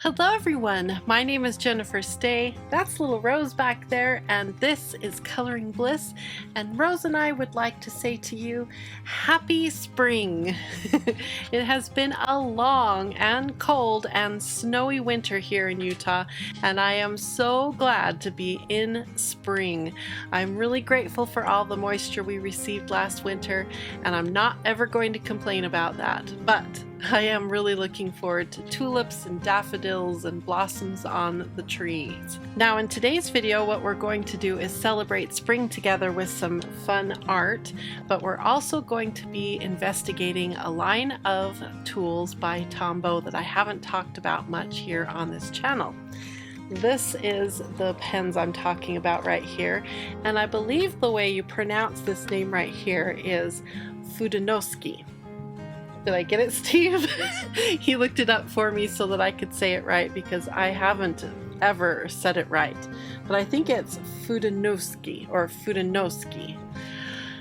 Hello everyone, my name is Jennifer Stay, that's little Rose back there, and this is Coloring Bliss, and Rose and I would like to say to you, happy spring! It has been a long and cold and snowy winter here in Utah, and I am so glad to be in spring. I'm really grateful for all the moisture we received last winter, and I'm not ever going to complain about that, but I am really looking forward to tulips and daffodils and blossoms on the trees. Now in today's video what we're going to do is celebrate spring together with some fun art, but we're also going to be investigating a line of tools by Tombow that I haven't talked about much here on this channel. This is the pens I'm talking about right here, and I believe the way you pronounce this name right here is Fudenosuke. Did I get it, Steve? He looked it up for me so that I could say it right because I haven't ever said it right. But I think it's Fudenosuke or Fudenosuke.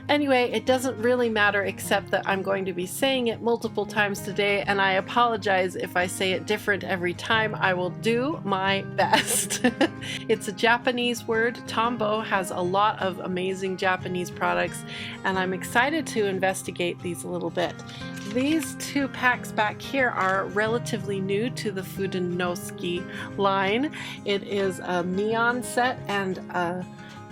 Anyway, it doesn't really matter except that I'm going to be saying it multiple times today, and I apologize if I say it different every time. I will do my best. It's a Japanese word. Tombow has a lot of amazing Japanese products, and I'm excited to investigate these a little bit. These two packs back here are relatively new to the Fudenosuke line. It is a neon set and a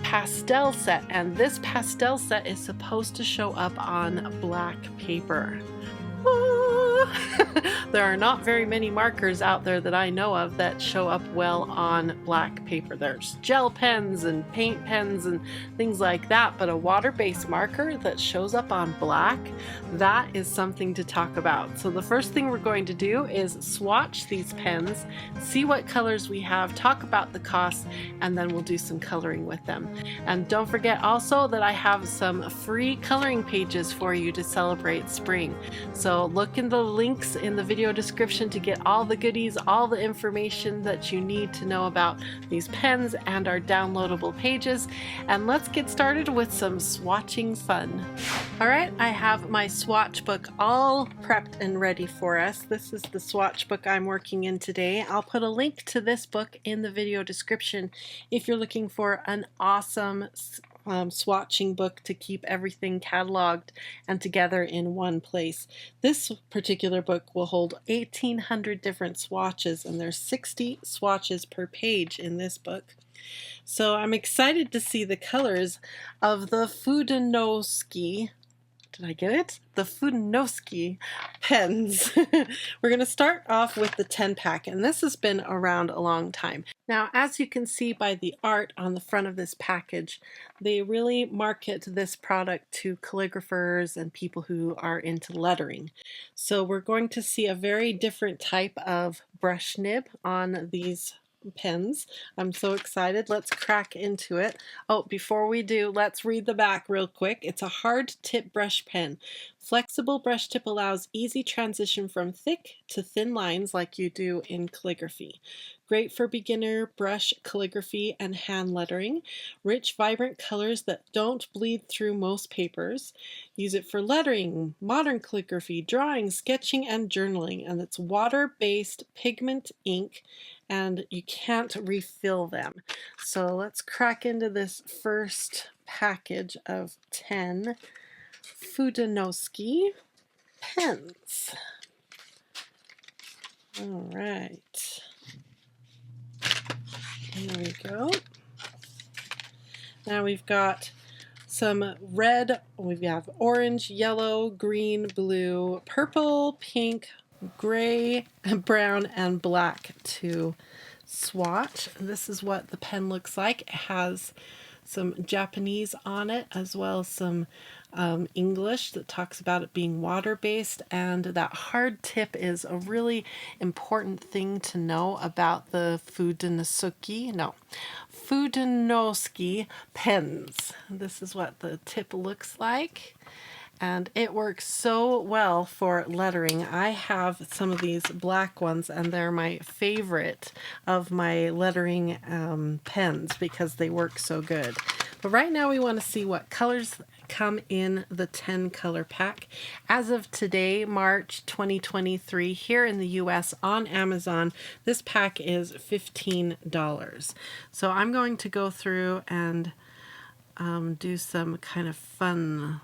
pastel set, and this pastel set is supposed to show up on black paper. There are not very many markers out there that I know of that show up well on black paper. There's gel pens and paint pens and things like that, but a water-based marker that shows up on black, that is something to talk about. So the first thing we're going to do is swatch these pens, see what colors we have, talk about the costs, and then we'll do some coloring with them. And don't forget also that I have some free coloring pages for you to celebrate spring. So look in the links in the video description to get all the goodies, all the information that you need to know about these pens and our downloadable pages. And let's get started with some swatching fun. Alright, I have my swatch book all prepped and ready for us. This is the swatch book I'm working in today. I'll put a link to this book in the video description if you're looking for an awesome swatching book to keep everything cataloged and together in one place. This particular book will hold 1,800 different swatches, and there's 60 swatches per page in this book. So I'm excited to see the colors of the Fudenosuke. Did I get it? The Fudenosuke pens. We're going to start off with the 10 pack, and this has been around a long time. Now, as you can see by the art on the front of this package, they really market this product to calligraphers and people who are into lettering. So we're going to see a very different type of brush nib on these pens. I'm so excited. Let's crack into it. Oh, before we do, let's read the back real quick. It's a hard tip brush pen. Flexible brush tip allows easy transition from thick to thin lines like you do in calligraphy. Great for beginner brush calligraphy and hand lettering. Rich, vibrant colors that don't bleed through most papers. Use it for lettering, modern calligraphy, drawing, sketching, and journaling. And it's water-based pigment ink, and you can't refill them. So let's crack into this first package of 10 Fudenosuke pens. All right. There we go. Now we've got some red, we have orange, yellow, green, blue, purple, pink, gray, brown, and black to swatch. This is what the pen looks like. It has some Japanese on it, as well as some English that talks about it being water-based, and that hard tip is a really important thing to know about the Fudenosuke pens. This is what the tip looks like, and it works so well for lettering. I have some of these black ones, and they're my favorite of my lettering pens because they work so good. But right now we want to see what colors come in the 10 color pack. As of today, March 2023, here in the US on Amazon, this pack is $15. So I'm going to go through and do some kind of fun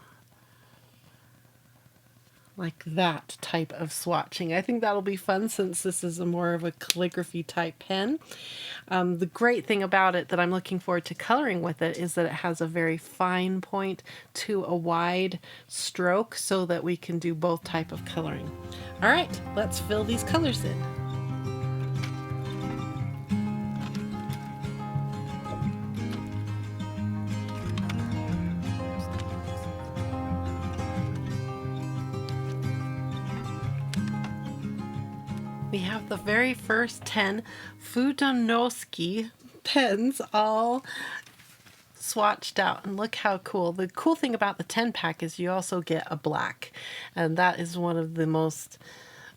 like that type of swatching. I think that'll be fun since this is a more of a calligraphy type pen. The great thing about it that I'm looking forward to coloring with it is that it has a very fine point to a wide stroke so that we can do both type of coloring. All right, let's fill these colors in. We have the very first 10 Fudenosuke pens all swatched out, and look how cool. The cool thing about the 10 pack is you also get a black, and that is one of the most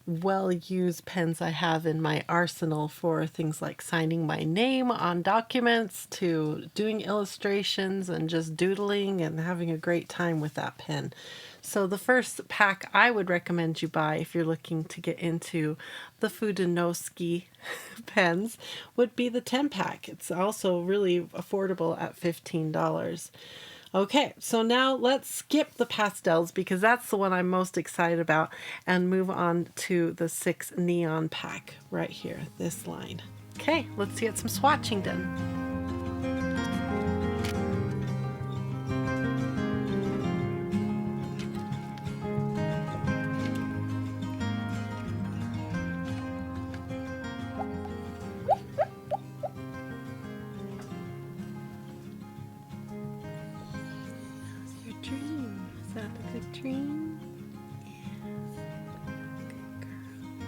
well-used pens I have in my arsenal for things like signing my name on documents to doing illustrations and just doodling and having a great time with that pen. So the first pack I would recommend you buy if you're looking to get into the Fudenosuke pens would be the 10 pack. It's also really affordable at $15. Okay, so now let's skip the pastels because that's the one I'm most excited about and move on to the 6 neon pack right here, this line. Okay, let's get some swatching done. Dream. Is that a good dream? Yeah. Good girl.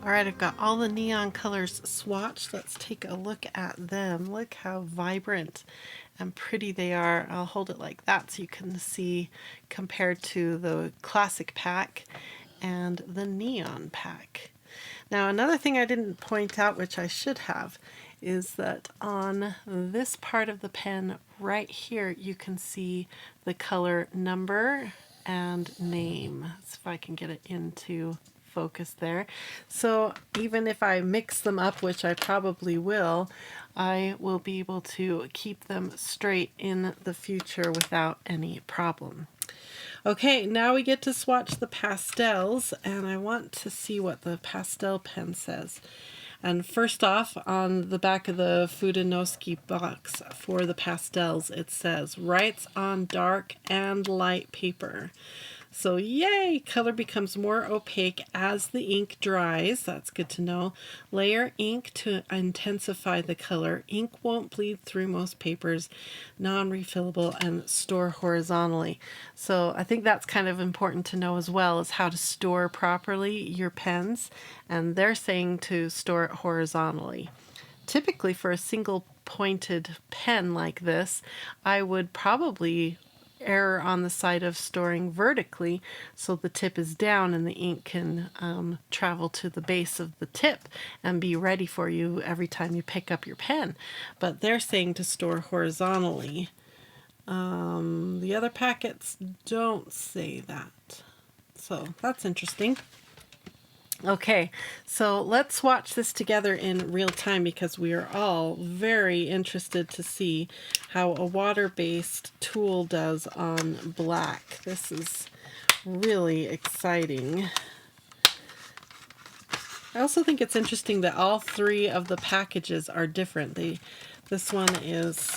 All right, I've got all the neon colors swatched. Let's take a look at them. Look how vibrant and pretty they are. I'll hold it like that so you can see compared to the classic pack and the neon pack. Now, another thing I didn't point out, which I should have, is that on this part of the pen right here, you can see the color number and name. Let's see if I can get it into focus there. So even if I mix them up, which I probably will, I will be able to keep them straight in the future without any problem. Okay, now we get to swatch the pastels, and I want to see what the pastel pen says. And first off, on the back of the Fudenosuke box for the pastels, it says, writes on dark and light paper. So yay! Color becomes more opaque as the ink dries. That's good to know. Layer ink to intensify the color. Ink won't bleed through most papers. Non-refillable and store horizontally. So I think that's kind of important to know as well, is how to store properly your pens. And they're saying to store it horizontally. Typically for a single pointed pen like this, I would probably error on the side of storing vertically so the tip is down and the ink can travel to the base of the tip and be ready for you every time you pick up your pen. But they're saying to store horizontally. The other packets don't say that. So that's interesting. Okay, so let's watch this together in real time because we are all very interested to see how a water-based tool does on black. This is really exciting. I also think it's interesting that all three of the packages are different. This one is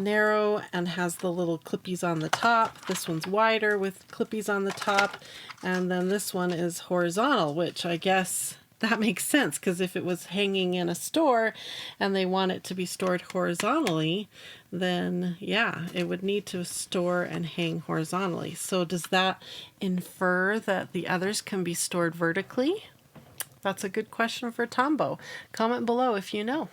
narrow and has the little clippies on the top. This one's wider with clippies on the top. And then this one is horizontal, which I guess that makes sense because if it was hanging in a store and they want it to be stored horizontally, then yeah, it would need to store and hang horizontally. So does that infer that the others can be stored vertically? That's a good question for Tombow. Comment below if you know.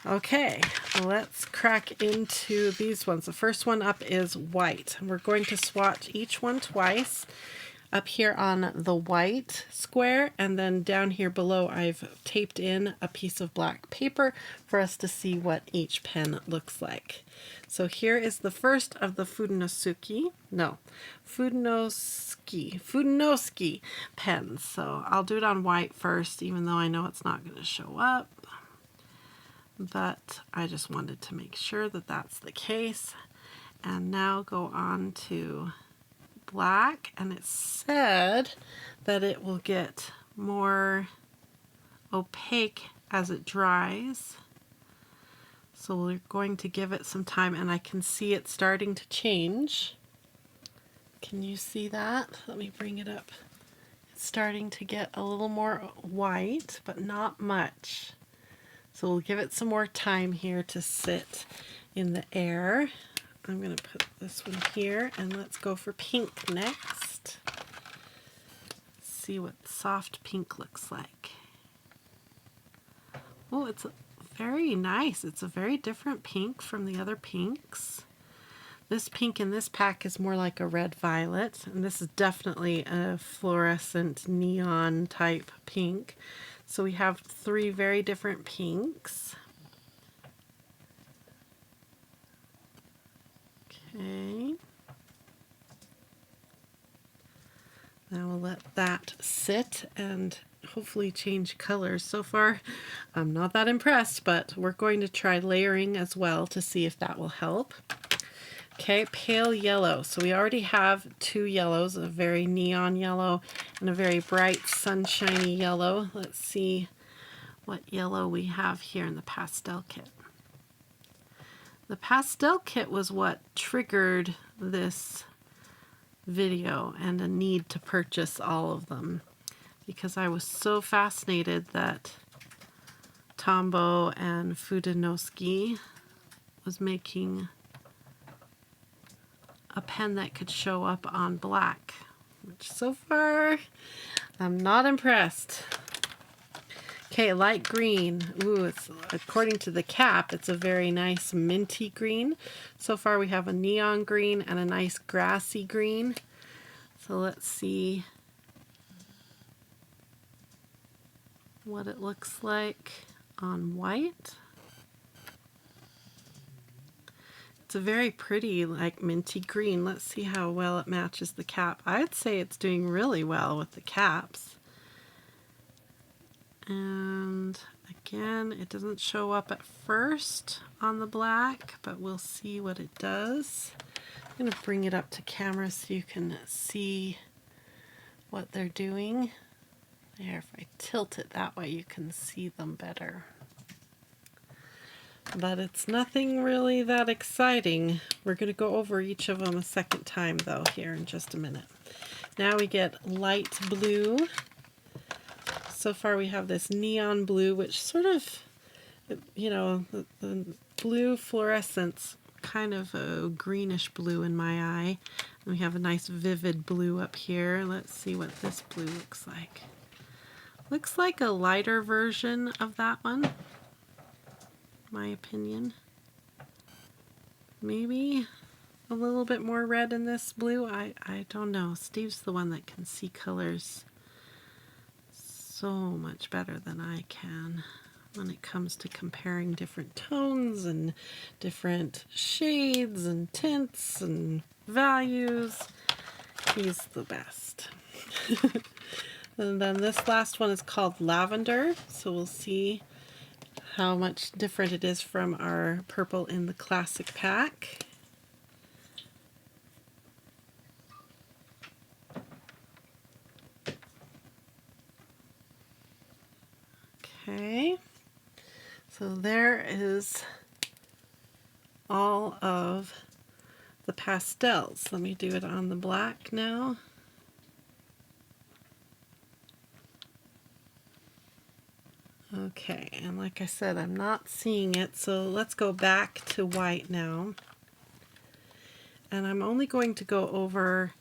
Okay, let's crack into these ones. The first one up is white. We're going to swatch each one twice. up here on the white square, and then down here below I've taped in a piece of black paper for us to see what each pen looks like. So here is the first of the Fudenosuke pens. So I'll do it on white first, even though I know it's not going to show up. But I just wanted to make sure that that's the case. And now go on to black, and it said that it will get more opaque as it dries. So we're going to give it some time, and I can see it starting to change. Can you see that? Let me bring it up. It's starting to get a little more white, but not much. So we'll give it some more time here to sit in the air. I'm going to put this one here, and let's go for pink next. See what soft pink looks like. Oh, it's very nice. It's a very different pink from the other pinks. This pink in this pack is more like a red violet, and this is definitely a fluorescent neon type pink. So we have 3 very different pinks. Okay. Now we'll let that sit and hopefully change colors. So far, I'm not that impressed, but we're going to try layering as well to see if that will help. Okay, pale yellow. So we already have 2 yellows, a very neon yellow and a very bright sunshiny yellow. Let's see what yellow we have here in the pastel kit. The pastel kit was what triggered this video and a need to purchase all of them, because I was so fascinated that Tombow and Fudenosuke was making a pen that could show up on black, which so far I'm not impressed. Okay, light green. Ooh, it's, according to the cap, it's a very nice minty green. So far we have a neon green and a nice grassy green. So let's see what it looks like on white. It's a very pretty, like, minty green. Let's see how well it matches the cap. I'd say it's doing really well with the caps. And again, it doesn't show up at first on the black, but we'll see what it does. I'm going to bring it up to camera so you can see what they're doing. There, if I tilt it that way, you can see them better. But it's nothing really that exciting. We're going to go over each of them a second time, though, here in just a minute. Now we get light blue. So far we have this neon blue, which sort of, you know, the blue fluorescence, kind of a greenish blue in my eye. And we have a nice vivid blue up here. Let's see what this blue looks like. Looks like a lighter version of that one, my opinion. Maybe a little bit more red in this blue. I don't know. Steve's the one that can see colors so much better than I can when it comes to comparing different tones and different shades and tints and values. He's the best. And then this last one is called lavender, so we'll see how much different it is from our purple in the classic pack. Okay, so there is all of the pastels. Let me do it on the black now. Okay, and like I said, I'm not seeing it, so let's go back to white now. And I'm only going to go over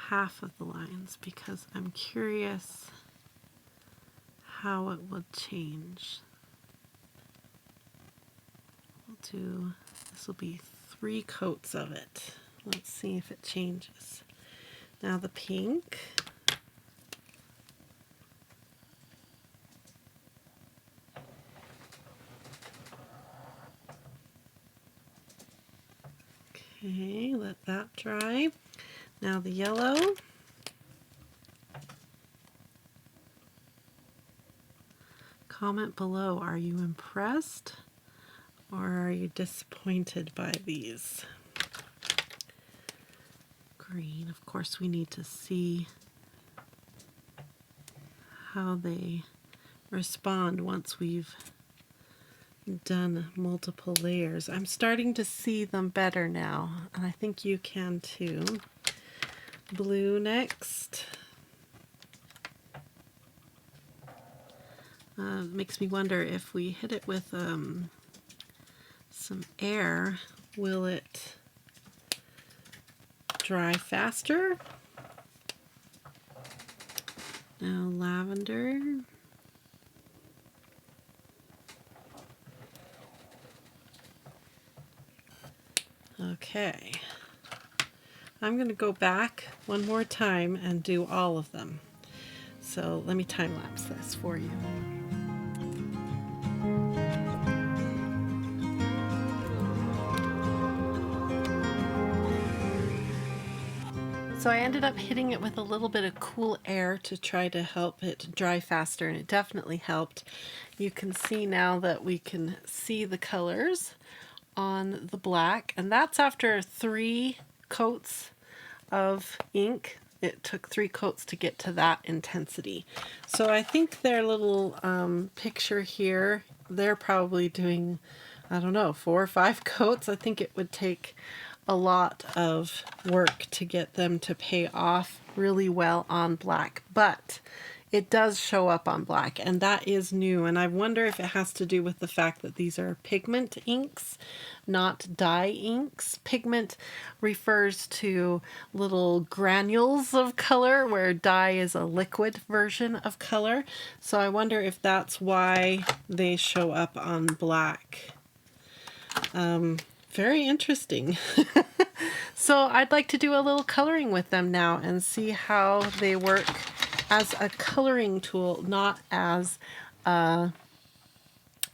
half of the lines because I'm curious how it would change. This will be 3 coats of it. Let's see if it changes. Now the pink. Okay, let that dry. Now the yellow. Comment below, are you impressed or are you disappointed by these? Green, of course we need to see how they respond once we've done multiple layers. I'm starting to see them better now, and I think you can too. Blue next. Makes me wonder if we hit it with some air, will it dry faster? Now lavender. Okay. I'm going to go back one more time and do all of them. So let me time lapse this for you. So I ended up hitting it with a little bit of cool air to try to help it dry faster, and it definitely helped. You can see now that we can see the colors on the black, and that's after 3 coats of ink. It took 3 coats to get to that intensity. So I think their little picture here, they're probably doing, I don't know, 4 or 5 coats. I think it would take a lot of work to get them to pay off really well on black, but it does show up on black, and that is new, and I wonder if it has to do with the fact that these are pigment inks, not dye inks. Pigment refers to little granules of color, where dye is a liquid version of color. So I wonder if that's why they show up on black. Very interesting. So I'd like to do a little coloring with them now and see how they work as a coloring tool, not as a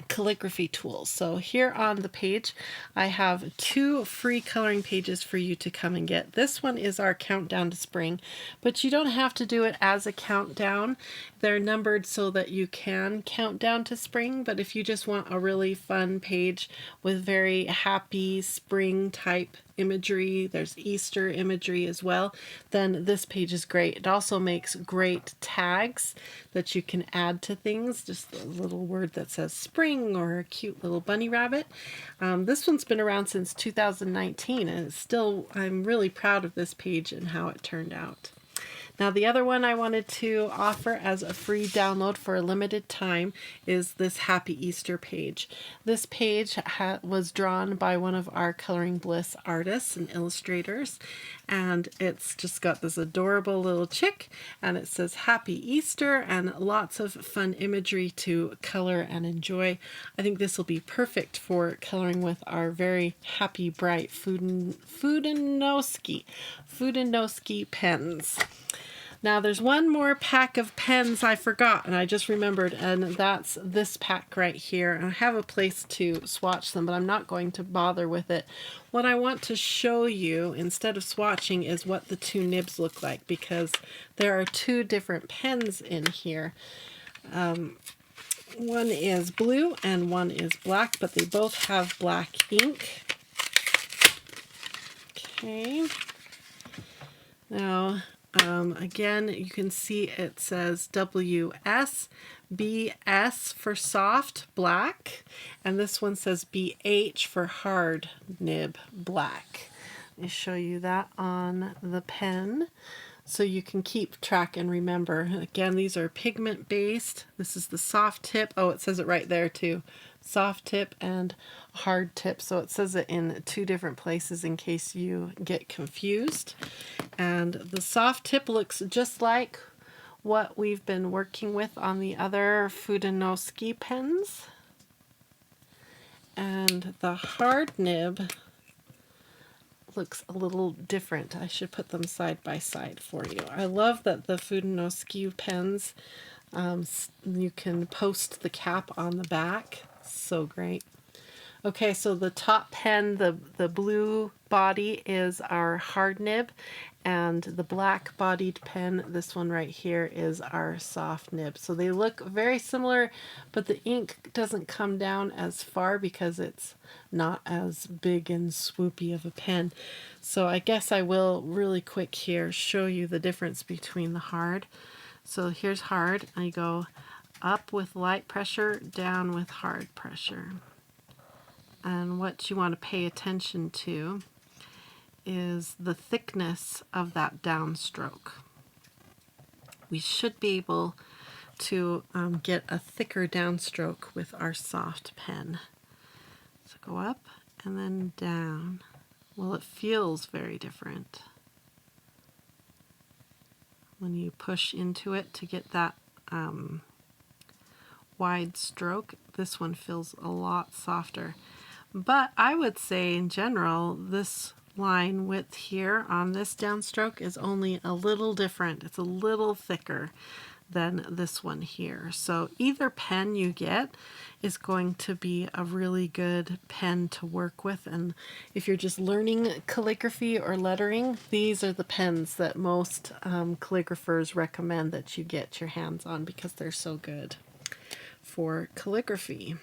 calligraphy tools. So here on the page I have 2 free coloring pages for you to come and get. This one is our countdown to spring, but you don't have to do it as a countdown. They're numbered so that you can count down to spring, but if you just want a really fun page with very happy spring type imagery, there's Easter imagery as well, then this page is great. It also makes great tags that you can add to things, just a little word that says spring or a cute little bunny rabbit. This one's been around since 2019, and it's still, I'm really proud of this page and how it turned out. Now the other one I wanted to offer as a free download for a limited time is this Happy Easter page. This page was drawn by one of our Coloring Bliss artists and illustrators, and it's just got this adorable little chick, and it says Happy Easter and lots of fun imagery to color and enjoy. I think this will be perfect for coloring with our very happy bright Fudenosuke pens. Now there's one more pack of pens I forgot, and I just remembered, and that's this pack right here. And I have a place to swatch them, but I'm not going to bother with it. What I want to show you instead of swatching is what the 2 nibs look like, because there are 2 different pens in here. One is blue and one is black, but they both have black ink. Okay. Now, again, you can see it says WS, BS for soft, black, and this one says BH for hard nib, black. Let me show you that on the pen so you can keep track and remember. Again, these are pigment based. This is the soft tip. Oh, it says it right there too. Soft tip and hard tip. So it says it in 2 different places in case you get confused. And the soft tip looks just like what we've been working with on the other Fudenosuke pens. And the hard nib looks a little different. I should put them side by side for you. I love that the Fudenosuke pens, you can post the cap on the back. So great. Okay, so the top pen, the blue body is our hard nib, and the black bodied pen, this one right here, is our soft nib. So they look very similar, but the ink doesn't come down as far because it's not as big and swoopy of a pen. So I guess I will really quick here show you the difference between the hard. So here's hard. I go up with light pressure, down with hard pressure. And what you want to pay attention to is the thickness of that downstroke. We should be able to get a thicker downstroke with our soft pen. So go up and then down. Well, it feels very different when you push into it to get that wide stroke. This one feels a lot softer. But I would say in general, this line width here on this downstroke is only a little different. It's a little thicker than this one here. So either pen you get is going to be a really good pen to work with. And if you're just learning calligraphy or lettering, these are the pens that most calligraphers recommend that you get your hands on because they're so good for calligraphy.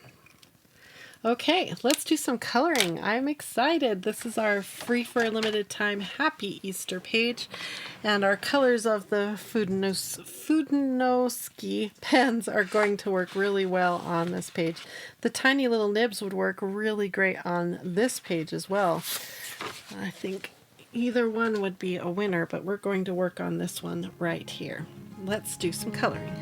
Okay, let's do some coloring. I'm excited. This is our free for a limited time Happy Easter page, and our colors of the Fudenosuke pens are going to work really well on this page. The tiny little nibs would work really great on this page as well. I think either one would be a winner, but we're going to work on this one right here. Let's do some coloring.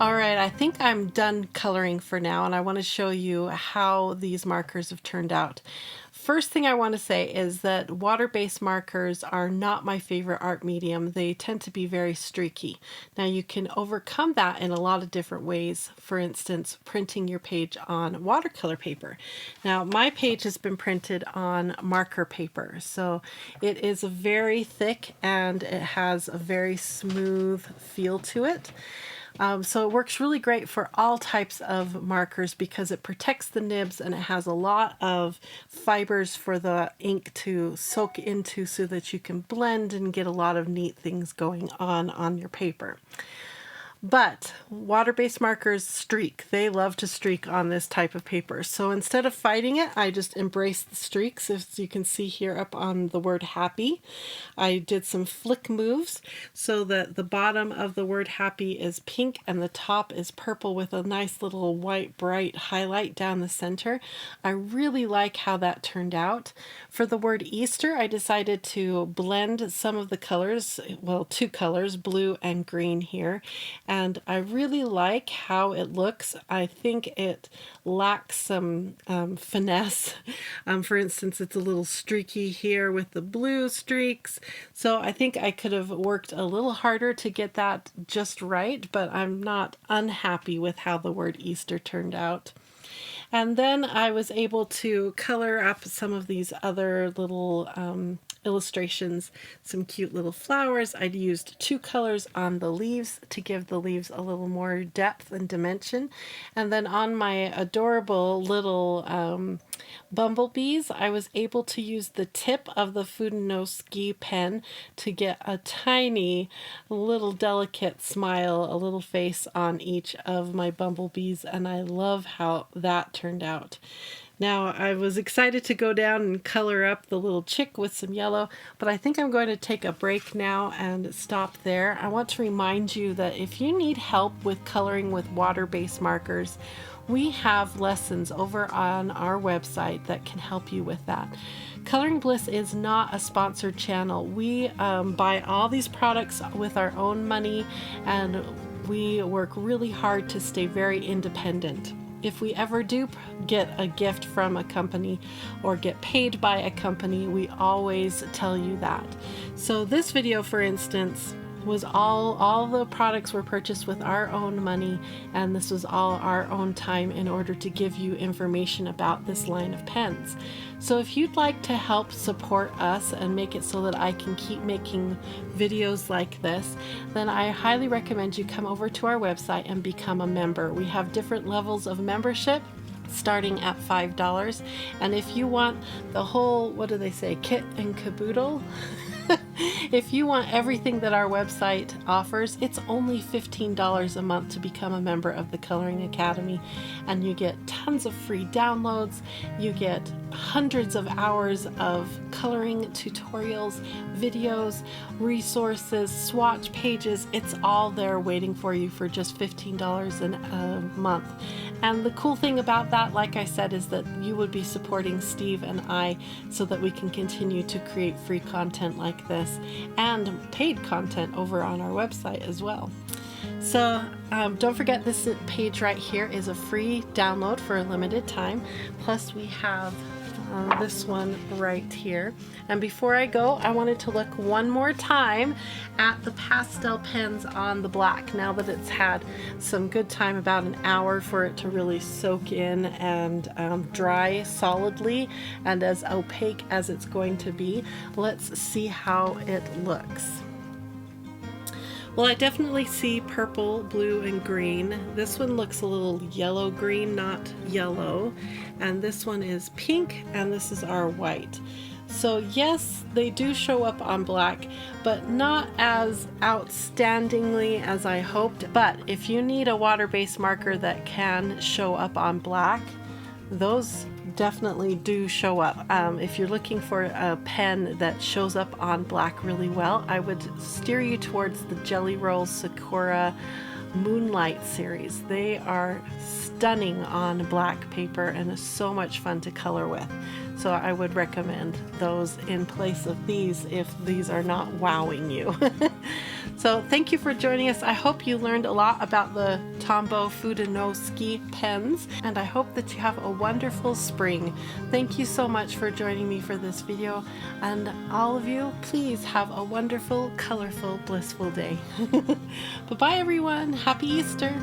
All right, I think I'm done coloring for now, and I want to show you how these markers have turned out. First thing I want to say is that water-based markers are not my favorite art medium. They tend to be very streaky. Now you can overcome that in a lot of different ways. For instance, printing your page on watercolor paper. Now my page has been printed on marker paper, so it is very thick and it has a very smooth feel to it. So it works really great for all types of markers because it protects the nibs and it has a lot of fibers for the ink to soak into so that you can blend and get a lot of neat things going on your paper. But water-based markers streak. They love to streak on this type of paper. So instead of fighting it, I just embraced the streaks. As you can see here up on the word happy, I did some flick moves so that the bottom of the word happy is pink and the top is purple with a nice little white bright highlight down the center. I really like how that turned out. For the word Easter, I decided to blend some of the colors, well, two colors, blue and green here. And I really like how it looks. I think it lacks some finesse. For instance, it's a little streaky here with the blue streaks. So I think I could have worked a little harder to get that just right, but I'm not unhappy with how the word Easter turned out. And then I was able to color up some of these other little illustrations, some cute little flowers. I used two colors on the leaves to give the leaves a little more depth and dimension. And then on my adorable little bumblebees, I was able to use the tip of the Fudenosuke pen to get a tiny little delicate smile, a little face on each of my bumblebees, and I love how that turned out. Now, I was excited to go down and color up the little chick with some yellow, but I think I'm going to take a break now and stop there. I want to remind you that if you need help with coloring with water-based markers, we have lessons over on our website that can help you with that. Coloring Bliss is not a sponsored channel. We buy all these products with our own money, and we work really hard to stay very independent. If we ever do get a gift from a company or get paid by a company, we always tell you that. So this video, for instance, was all the products were purchased with our own money, and this was all our own time in order to give you information about this line of pens. So if you'd like to help support us and make it so that I can keep making videos like this, then I highly recommend you come over to our website and become a member. We have different levels of membership starting at $5, and if you want the whole, what do they say, kit and caboodle, if you want everything that our website offers, it's only $15 a month to become a member of the Coloring Academy, and you get tons of free downloads. You get hundreds of hours of coloring tutorials, videos, resources, swatch pages. It's all there waiting for you for just $15 a month. And the cool thing about that, like I said, is that you would be supporting Steve and I so that we can continue to create free content like this and paid content over on our website as well. So don't forget, this page right here is a free download for a limited time. Plus we have this one right here. And before I go, I wanted to look one more time at the pastel pens on the black. Now that it's had some good time, about an hour for it to really soak in and dry solidly and as opaque as it's going to be, let's see how it looks. Well, I definitely see purple, blue, and green. This one looks a little yellow-green, not yellow. And this one is pink, and this is our white. So yes, they do show up on black, but not as outstandingly as I hoped. But if you need a water-based marker that can show up on black, those definitely do show up. If you're looking for a pen that shows up on black really well, I would steer you towards the Jelly Roll SAKURA Moonlight series. They are stunning on black paper and is so much fun to color with. So I would recommend those in place of these if these are not wowing you. So thank you for joining us. I hope you learned a lot about the Tombow Fudenosuke pens, and I hope that you have a wonderful spring. Thank you so much for joining me for this video, and all of you, please have a wonderful, colorful, blissful day. Bye-bye everyone. Happy Easter.